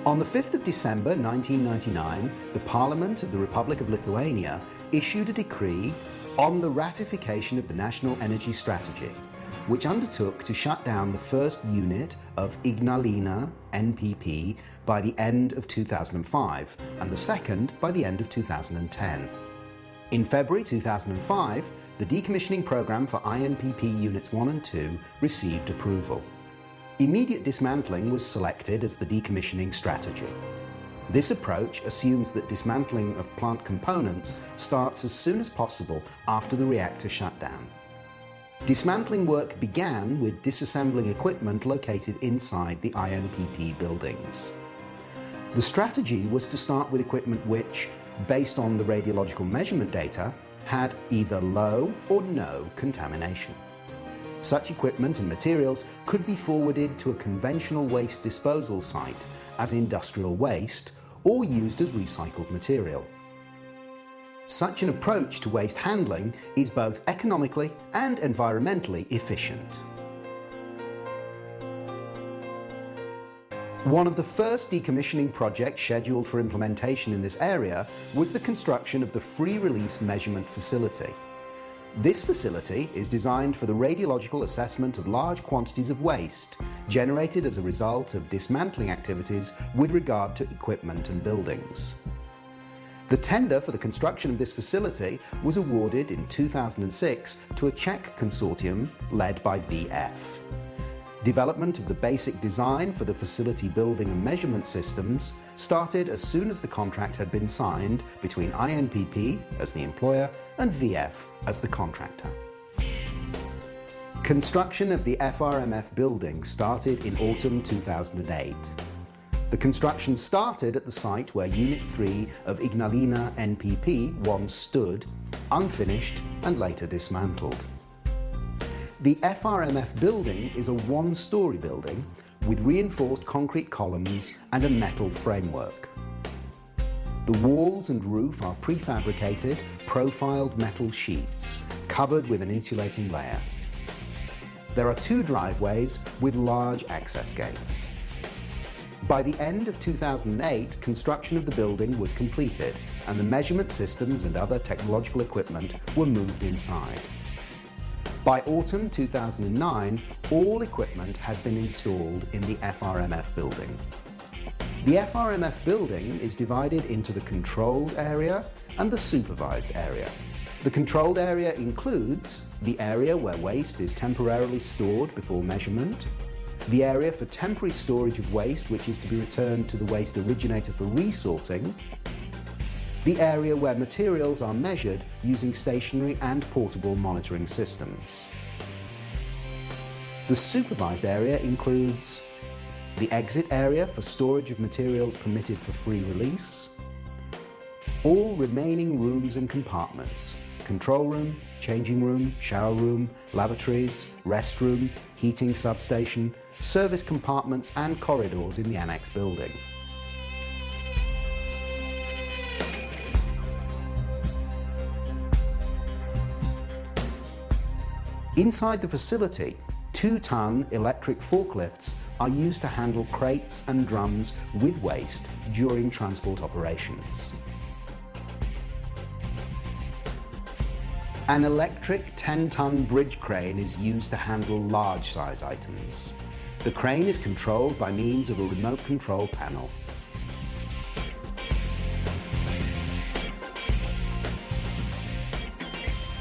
On the 5th of December 1999, the Parliament of the Republic of Lithuania issued a decree on the ratification of the National Energy Strategy, which undertook to shut down the first unit of Ignalina NPP by the end of 2005 and the second by the end of 2010. In February 2005, the decommissioning programme for INPP Units 1 and 2 received approval. Immediate dismantling was selected as the decommissioning strategy. This approach assumes that dismantling of plant components starts as soon as possible after the reactor shutdown. Dismantling work began with disassembling equipment located inside the INPP buildings. The strategy was to start with equipment which, based on the radiological measurement data, had either low or no contamination. Such equipment and materials could be forwarded to a conventional waste disposal site as industrial waste or used as recycled material. Such an approach to waste handling is both economically and environmentally efficient. One of the first decommissioning projects scheduled for implementation in this area was the construction of the free-release measurement facility. This facility is designed for the radiological assessment of large quantities of waste generated as a result of dismantling activities with regard to equipment and buildings. The tender for the construction of this facility was awarded in 2006 to a Czech consortium led by VF. Development of the basic design for the facility building and measurement systems started as soon as the contract had been signed between INPP as the employer and VF as the contractor. Construction of the FRMF building started in autumn 2008. The construction started at the site where Unit 3 of Ignalina NPP once stood, unfinished and later dismantled. The FRMF building is a one-storey building with reinforced concrete columns and a metal framework. The walls and roof are prefabricated, profiled metal sheets covered with an insulating layer. There are two driveways with large access gates. By the end of 2008, construction of the building was completed and the measurement systems and other technological equipment were moved inside. By autumn 2009, all equipment had been installed in the FRMF building. The FRMF building is divided into the controlled area and the supervised area. The controlled area includes the area where waste is temporarily stored before measurement, the area for temporary storage of waste which is to be returned to the waste originator for resorting, the area where materials are measured using stationary and portable monitoring systems. The supervised area includes the exit area for storage of materials permitted for free release, all remaining rooms and compartments, control room, changing room, shower room, lavatories, restroom, heating substation, service compartments and corridors in the annex building. Inside the facility, 2-ton electric forklifts are used to handle crates and drums with waste during transport operations. An electric 10-ton bridge crane is used to handle large-size items. The crane is controlled by means of a remote control panel.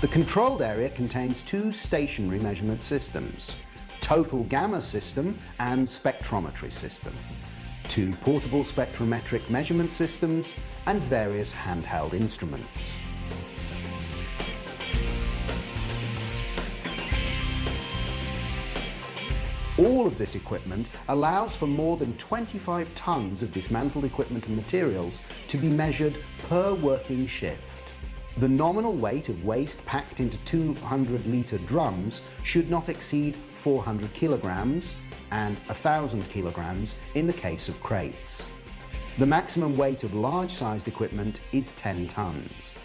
The controlled area contains two stationary measurement systems, total gamma system and spectrometry system, two portable spectrometric measurement systems and various handheld instruments. All of this equipment allows for more than 25 tons of dismantled equipment and materials to be measured per working shift. The nominal weight of waste packed into 200-litre drums should not exceed 400 kilograms and 1,000 kilograms in the case of crates. The maximum weight of large-sized equipment is 10 tons.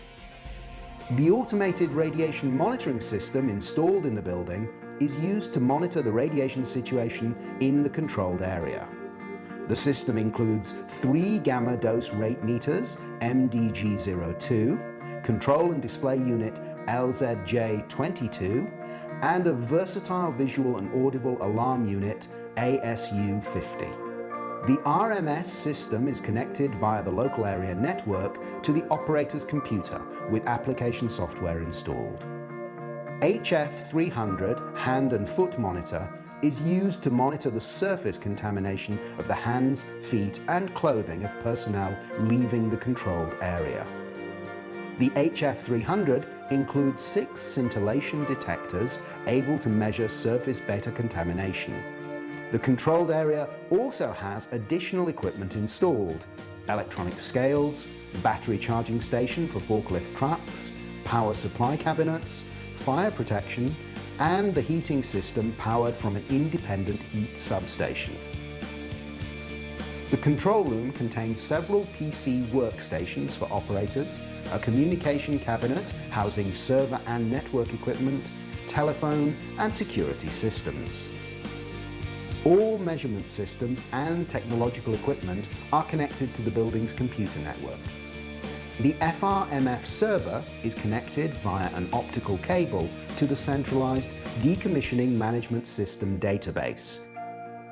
The automated radiation monitoring system installed in the building is used to monitor the radiation situation in the controlled area. The system includes 3 gamma dose rate meters, MDG02, control and display unit LZJ22, and a versatile visual and audible alarm unit, ASU50. The RMS system is connected via the local area network to the operator's computer with application software installed. HF300 hand and foot monitor is used to monitor the surface contamination of the hands, feet and clothing of personnel leaving the controlled area. The HF300 includes 6 scintillation detectors able to measure surface beta contamination. The controlled area also has additional equipment installed: electronic scales, battery charging station for forklift trucks, power supply cabinets, fire protection, and the heating system powered from an independent heat substation. The control room contains several PC workstations for operators, a communication cabinet housing server and network equipment, telephone and security systems. All measurement systems and technological equipment are connected to the building's computer network. The FRMF server is connected via an optical cable to the centralized Decommissioning Management System database.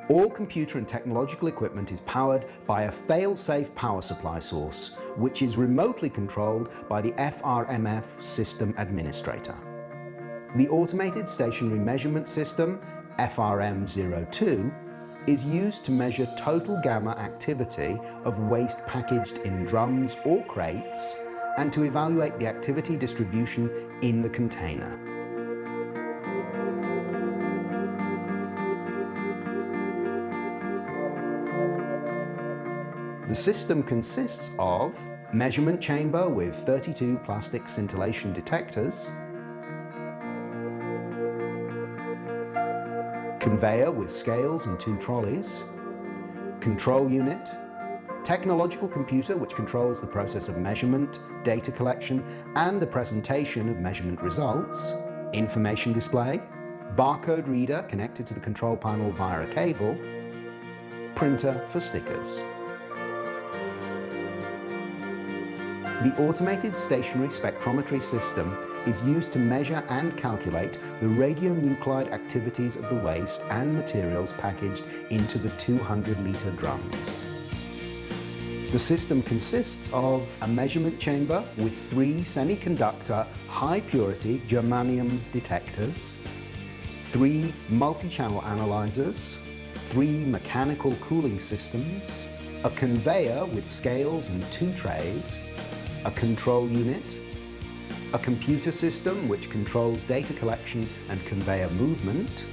All computer and technological equipment is powered by a fail-safe power supply source, which is remotely controlled by the FRMF system administrator. The Automated Stationary Measurement System, FRM02, is used to measure total gamma activity of waste packaged in drums or crates and to evaluate the activity distribution in the container. The system consists of measurement chamber with 32 plastic scintillation detectors, conveyor with scales and 2 trolleys, control unit, technological computer which controls the process of measurement, data collection and the presentation of measurement results, information display, barcode reader connected to the control panel via a cable, printer for stickers. The Automated Stationary Spectrometry System is used to measure and calculate the radionuclide activities of the waste and materials packaged into the 200-litre drums. The system consists of a measurement chamber with 3 semiconductor high-purity germanium detectors, 3 multi-channel analyzers, 3 mechanical cooling systems, a conveyor with scales and 2 trays, a control unit, a computer system which controls data collection and conveyor movement,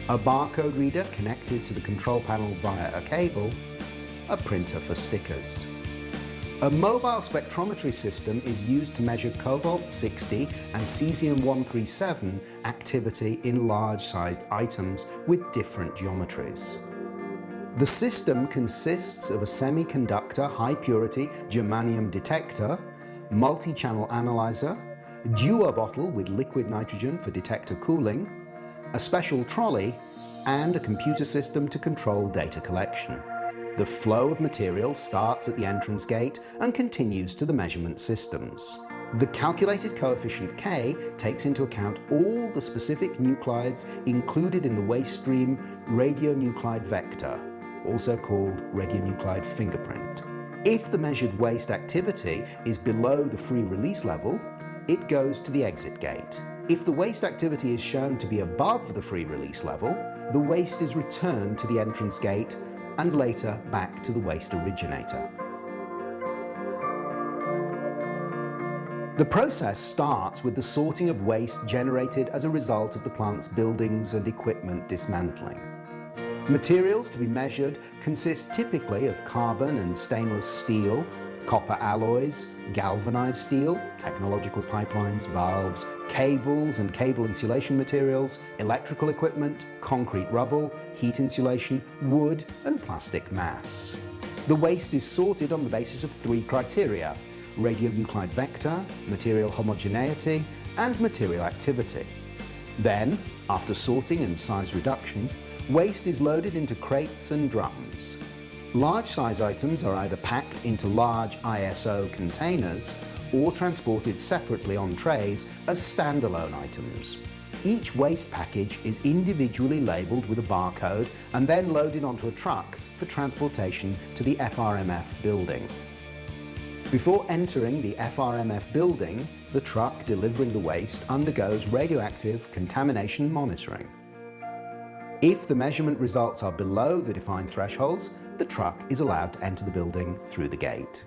a barcode reader connected to the control panel via a cable, a printer for stickers. A mobile spectrometry system is used to measure cobalt-60 and cesium-137 activity in large-sized items with different geometries. The system consists of a semiconductor high-purity germanium detector, multi-channel analyzer, Dewar bottle with liquid nitrogen for detector cooling, a special trolley, and a computer system to control data collection. The flow of material starts at the entrance gate and continues to the measurement systems. The calculated coefficient K takes into account all the specific nuclides included in the waste stream radionuclide vector, also called radionuclide fingerprint. If the measured waste activity is below the free release level, it goes to the exit gate. If the waste activity is shown to be above the free release level, the waste is returned to the entrance gate and later back to the waste originator. The process starts with the sorting of waste generated as a result of the plant's buildings and equipment dismantling. Materials to be measured consist typically of carbon and stainless steel, copper alloys, galvanized steel, technological pipelines, valves, cables and cable insulation materials, electrical equipment, concrete rubble, heat insulation, wood and plastic mass. The waste is sorted on the basis of 3 criteria: radionuclide vector, material homogeneity and material activity. Then, after sorting and size reduction, waste is loaded into crates and drums. Large size items are either packed into large ISO containers or transported separately on trays as standalone items. Each waste package is individually labelled with a barcode and then loaded onto a truck for transportation to the FRMF building. Before entering the FRMF building, the truck delivering the waste undergoes radioactive contamination monitoring. If the measurement results are below the defined thresholds, the truck is allowed to enter the building through the gate.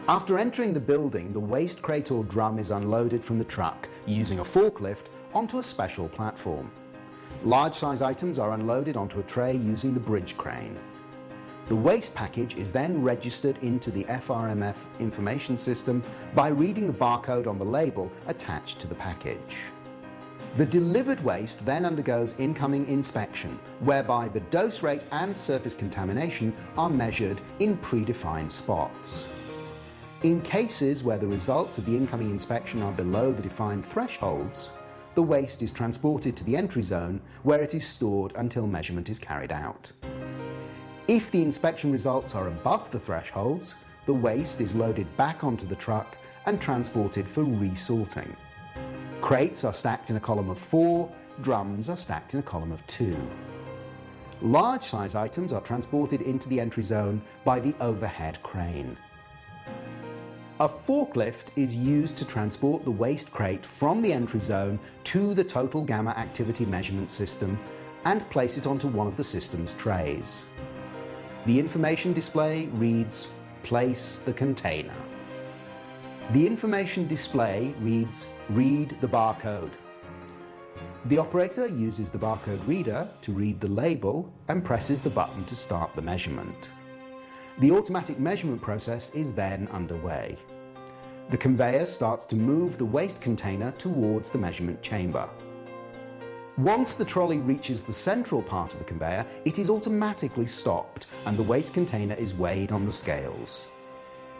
After entering the building, the waste crate or drum is unloaded from the truck using a forklift onto a special platform. Large size items are unloaded onto a tray using the bridge crane. The waste package is then registered into the FRMF information system by reading the barcode on the label attached to the package. The delivered waste then undergoes incoming inspection, whereby the dose rate and surface contamination are measured in predefined spots. In cases where the results of the incoming inspection are below the defined thresholds, the waste is transported to the entry zone where it is stored until measurement is carried out. If the inspection results are above the thresholds, the waste is loaded back onto the truck and transported for resorting. Crates are stacked in a column of 4, drums are stacked in a column of 2. Large size items are transported into the entry zone by the overhead crane. A forklift is used to transport the waste crate from the entry zone to the total gamma activity measurement system and place it onto one of the system's trays. The information display reads, "Place the container." The information display reads, "Read the barcode." The operator uses the barcode reader to read the label and presses the button to start the measurement. The automatic measurement process is then underway. The conveyor starts to move the waste container towards the measurement chamber. Once the trolley reaches the central part of the conveyor, it is automatically stopped and the waste container is weighed on the scales.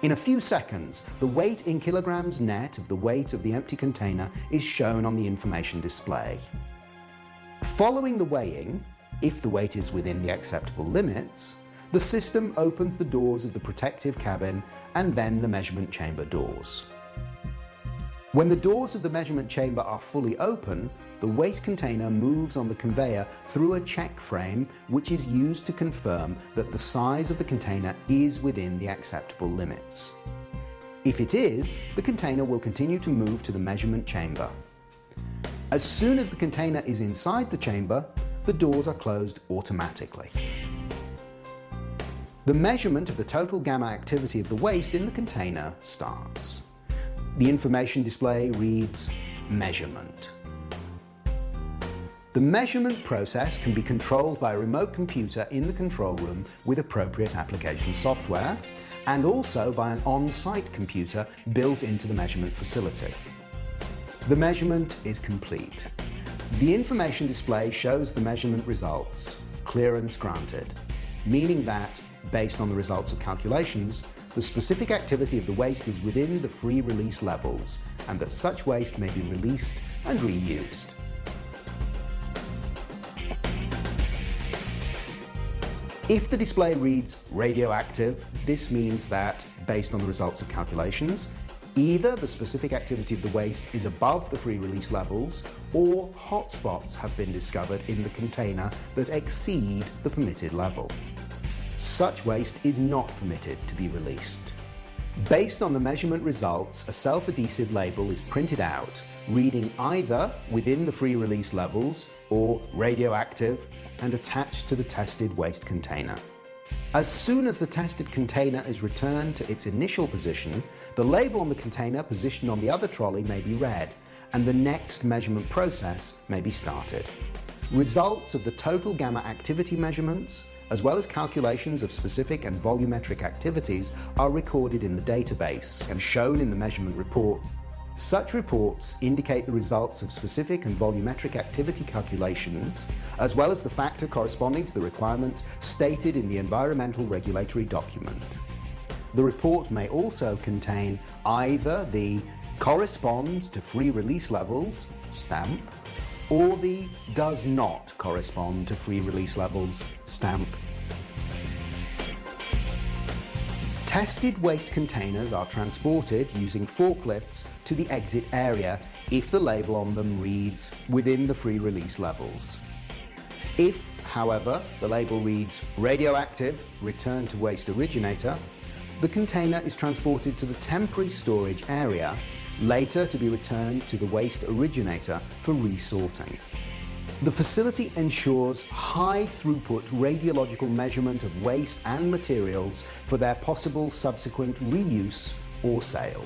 In a few seconds, the weight in kilograms net of the weight of the empty container is shown on the information display. Following the weighing, if the weight is within the acceptable limits, the system opens the doors of the protective cabin and then the measurement chamber doors. When the doors of the measurement chamber are fully open, the waste container moves on the conveyor through a check frame which is used to confirm that the size of the container is within the acceptable limits. If it is, the container will continue to move to the measurement chamber. As soon as the container is inside the chamber, the doors are closed automatically. The measurement of the total gamma activity of the waste in the container starts. The information display reads, "Measurement." The measurement process can be controlled by a remote computer in the control room with appropriate application software, and also by an on-site computer built into the measurement facility. The measurement is complete. The information display shows the measurement results, clearance granted, meaning that, based on the results of calculations, the specific activity of the waste is within the free release levels, and that such waste may be released and reused. If the display reads radioactive, this means that, based on the results of calculations, either the specific activity of the waste is above the free release levels, or hotspots have been discovered in the container that exceed the permitted level. Such waste is not permitted to be released. Based on the measurement results, a self-adhesive label is printed out, reading either within the free release levels or radioactive, and attached to the tested waste container. As soon as the tested container is returned to its initial position, the label on the container positioned on the other trolley may be read, and the next measurement process may be started. Results of the total gamma activity measurements, as well as calculations of specific and volumetric activities, are recorded in the database and shown in the measurement report. Such reports indicate the results of specific and volumetric activity calculations, as well as the factor corresponding to the requirements stated in the environmental regulatory document. The report may also contain either the corresponds to free release levels stamp, or the does not correspond to free release levels stamp. Tested waste containers are transported using forklifts to the exit area if the label on them reads within the free release levels. If, however, the label reads radioactive, return to waste originator, the container is transported to the temporary storage area, later to be returned to the waste originator for resorting. The facility ensures high throughput radiological measurement of waste and materials for their possible subsequent reuse or sale.